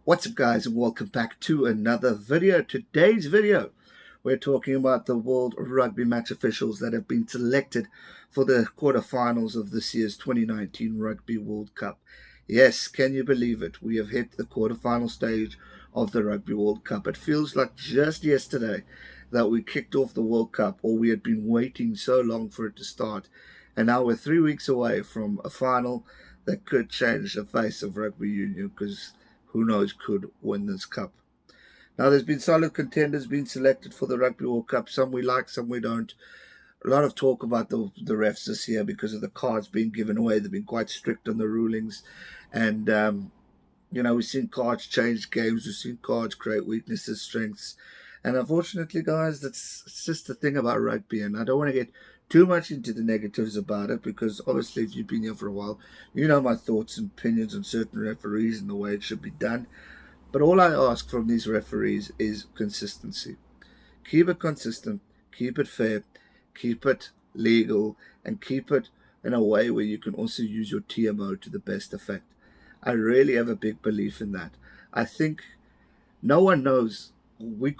What's up, guys, and welcome back to another video. Today's video, we're talking about the World Rugby match officials that have been selected for the quarterfinals of this year's 2019 Rugby World Cup. Yes, can you believe it? We have hit the quarterfinal stage of the Rugby World Cup. It feels like just yesterday that we kicked off the World Cup, or we had been waiting so long for it to start. And now we're 3 weeks away from a final that could change the face of rugby union, because who knows could win this cup. Now, there's been solid contenders being selected for the Rugby World Cup. Some we like, some we don't. A lot of talk about the refs this year because of the cards being given away. They've been quite strict on the rulings. And, we've seen cards change games. We've seen cards create weaknesses, strengths. And unfortunately, guys, it's just the thing about rugby. And I don't want to get too much into the negatives about it, because obviously if you've been here for a while, you know my thoughts and opinions on certain referees and the way it should be done. But all I ask from these referees is consistency. Keep it consistent, keep it fair, keep it legal, and keep it in a way where you can also use your TMO to the best effect. I really have a big belief in that. I think no one knows. We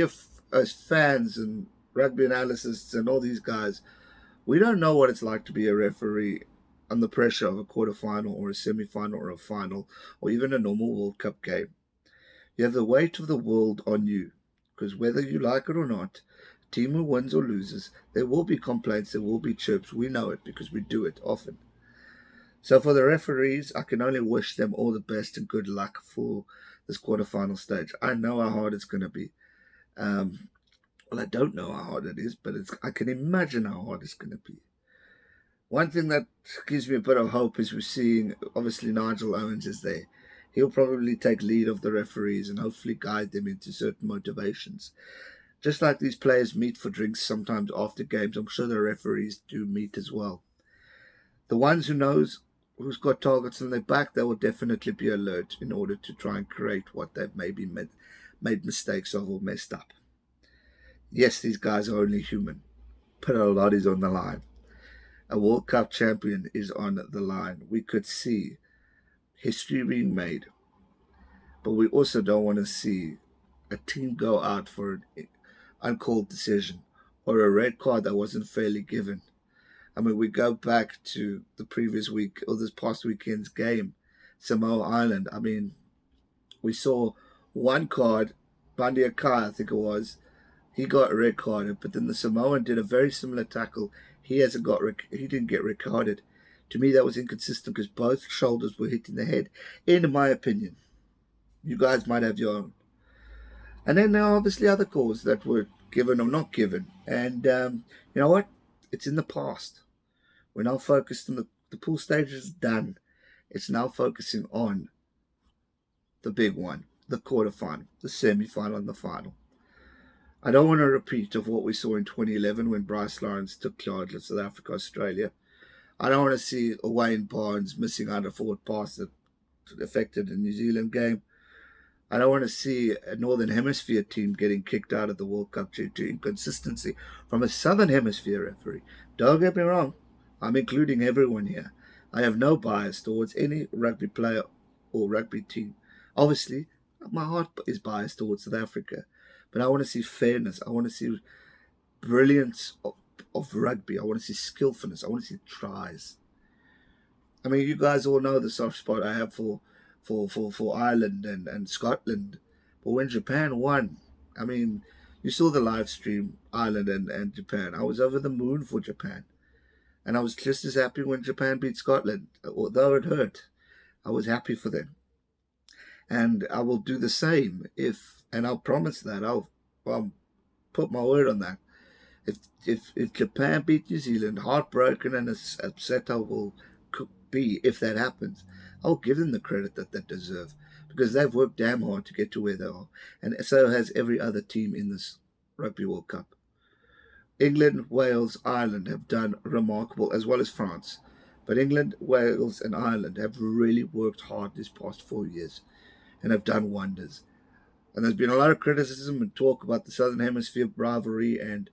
have, as fans and rugby analysts and all these guys, we don't know what it's like to be a referee under pressure of a quarterfinal or a semi-final or a final or even a normal World Cup game. You have the weight of the world on you, because whether you like it or not, team who wins or loses, there will be complaints, there will be chirps. We know it because we do it often. So for the referees, I can only wish them all the best and good luck for this quarterfinal stage. I know how hard it's going to be. Well, I don't know how hard it is, but I can imagine how hard it's going to be. One thing that gives me a bit of hope is we're seeing, obviously, Nigel Owens is there. He'll probably take lead of the referees and hopefully guide them into certain motivations. Just like these players meet for drinks sometimes after games, I'm sure the referees do meet as well. The ones who knows who's got targets on their back, they will definitely be alert in order to try and create what they've maybe made mistakes of or messed up. Yes, these guys are only human, but a lot is on the line. A World Cup champion is on the line. We could see history being made, but we also don't want to see a team go out for an uncalled decision or a red card that wasn't fairly given. I mean, we go back to the previous week or this past weekend's game, Samoa Island. I mean, we saw one card, Bandia Kai, I think it was. He got red carded, but then the Samoan did a very similar tackle. He didn't get red carded. To me, that was inconsistent because both shoulders were hitting the head, in my opinion. You guys might have your own. And then there are obviously other calls that were given or not given. And you know what? It's in the past. We're now focused on the pool stage is done. It's now focusing on the big one, the quarterfinal, the semi-final, and the final. I don't want a repeat of what we saw in 2011 when Bryce Lawrence took charge of South Africa, Australia. I don't want to see a Wayne Barnes missing out a forward pass that affected the New Zealand game. I don't want to see a Northern Hemisphere team getting kicked out of the World Cup due to inconsistency from a Southern Hemisphere referee. Don't get me wrong. I'm including everyone here. I have no bias towards any rugby player or rugby team. Obviously, my heart is biased towards South Africa. But I want to see fairness. I want to see brilliance of rugby. I want to see skillfulness. I want to see tries. I mean, you guys all know the soft spot I have for Ireland and Scotland. But when Japan won, I mean, you saw the live stream, Ireland and Japan. I was over the moon for Japan. And I was just as happy when Japan beat Scotland. Although it hurt, I was happy for them. And I will do the same and I'll promise that. I'll put my word on that. If Japan beat New Zealand, heartbroken and as upset I will be if that happens, I'll give them the credit that they deserve, because they've worked damn hard to get to where they are, and so has every other team in this Rugby World Cup. England, Wales, Ireland have done remarkable, as well as France. But England, Wales, and Ireland have really worked hard this past 4 years and have done wonders. And there's been a lot of criticism and talk about the Southern Hemisphere rivalry and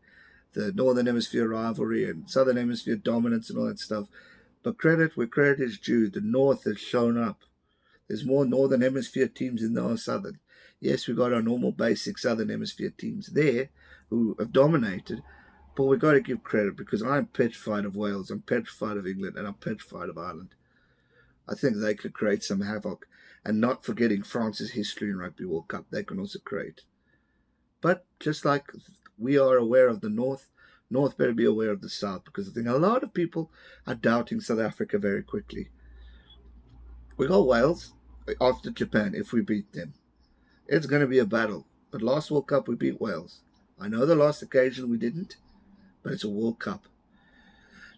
the Northern Hemisphere rivalry and Southern Hemisphere dominance and all that stuff. But credit where credit is due. The North has shown up. There's more Northern Hemisphere teams than there are Southern. Yes, we got our normal basic Southern Hemisphere teams there who have dominated, but we've got to give credit because I'm petrified of Wales, I'm petrified of England, and I'm petrified of Ireland. I think they could create some havoc, and not forgetting France's history in Rugby World Cup, they can also create. But just like we are aware of the North, North better be aware of the South, because I think a lot of people are doubting South Africa very quickly. We got Wales after Japan if we beat them. It's going to be a battle. But last World Cup we beat Wales. I know the last occasion we didn't, but it's a World Cup.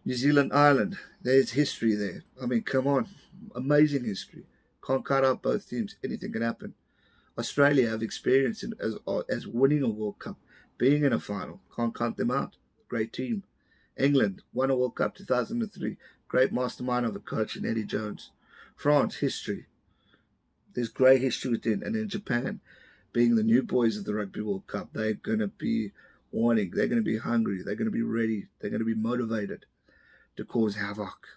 New Zealand, Ireland, there's history there. I mean, come on. Amazing history. Can't cut out both teams. Anything can happen. Australia have experience as winning a World Cup, being in a final. Can't count them out. Great team. England won a World Cup 2003. Great mastermind of a coach in Eddie Jones. France, history. There's great history within. And in Japan, being the new boys of the Rugby World Cup, they're going to be wanting. They're going to be hungry. They're going to be ready. They're going to be motivated to cause havoc.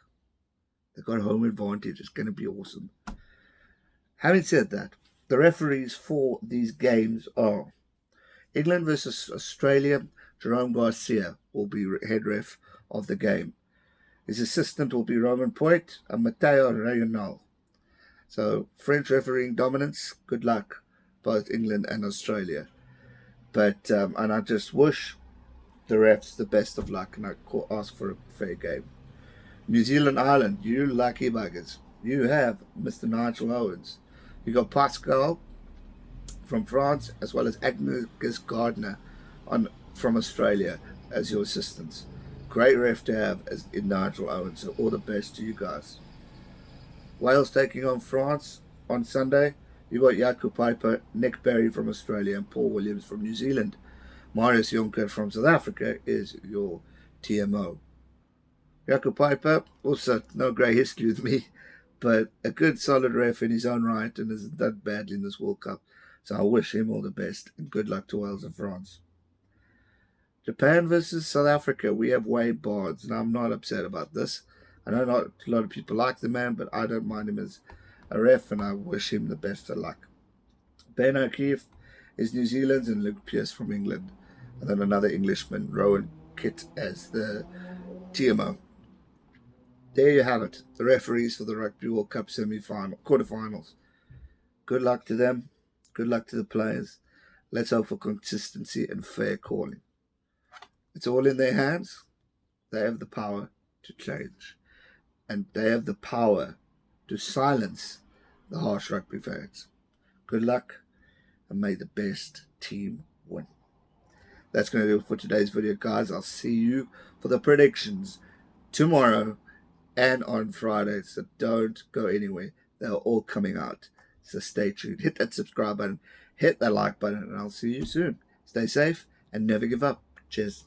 They've got home advantage. It's going to be awesome. Having said that, the referees for these games are England versus Australia. Jérôme Garcès will be head ref of the game. His assistant will be Roman Poit and Matteo Reynal. So, French refereeing dominance, good luck, both England and Australia. But, and I just wish the refs the best of luck, and I ask for a fair game. New Zealand, Ireland, you lucky buggers. You have Mr. Nigel Owens. You got Pascal from France, as well as Agnes Gardner from Australia as your assistants. Great ref to have in Nigel Owens, so all the best to you guys. Wales taking on France on Sunday. You got Jaco, Peyper, Nick Berry from Australia, and Paul Williams from New Zealand. Marius Jonker from South Africa is your TMO. Jaco Peyper, also no great history with me, but a good solid ref in his own right and hasn't done badly in this World Cup. So I wish him all the best and good luck to Wales and France. Japan versus South Africa, we have Wade Barnes, and I'm not upset about this. I know not a lot of people like the man, but I don't mind him as a ref, and I wish him the best of luck. Ben O'Keefe is New Zealand's, and Luke Pearce from England. And then another Englishman, Rowan Kitt, as the TMO. There you have it, the referees for the Rugby World Cup quarterfinals. Good luck to them. Good luck to the players. Let's hope for consistency and fair calling. It's all in their hands. They have the power to change. And they have the power to silence the harsh rugby fans. Good luck, and may the best team win. That's going to do it for today's video, guys. I'll see you for the predictions tomorrow and on Friday. So don't go anywhere. They're all coming out. So stay tuned. Hit that subscribe button. Hit that like button. And I'll see you soon. Stay safe and never give up. Cheers.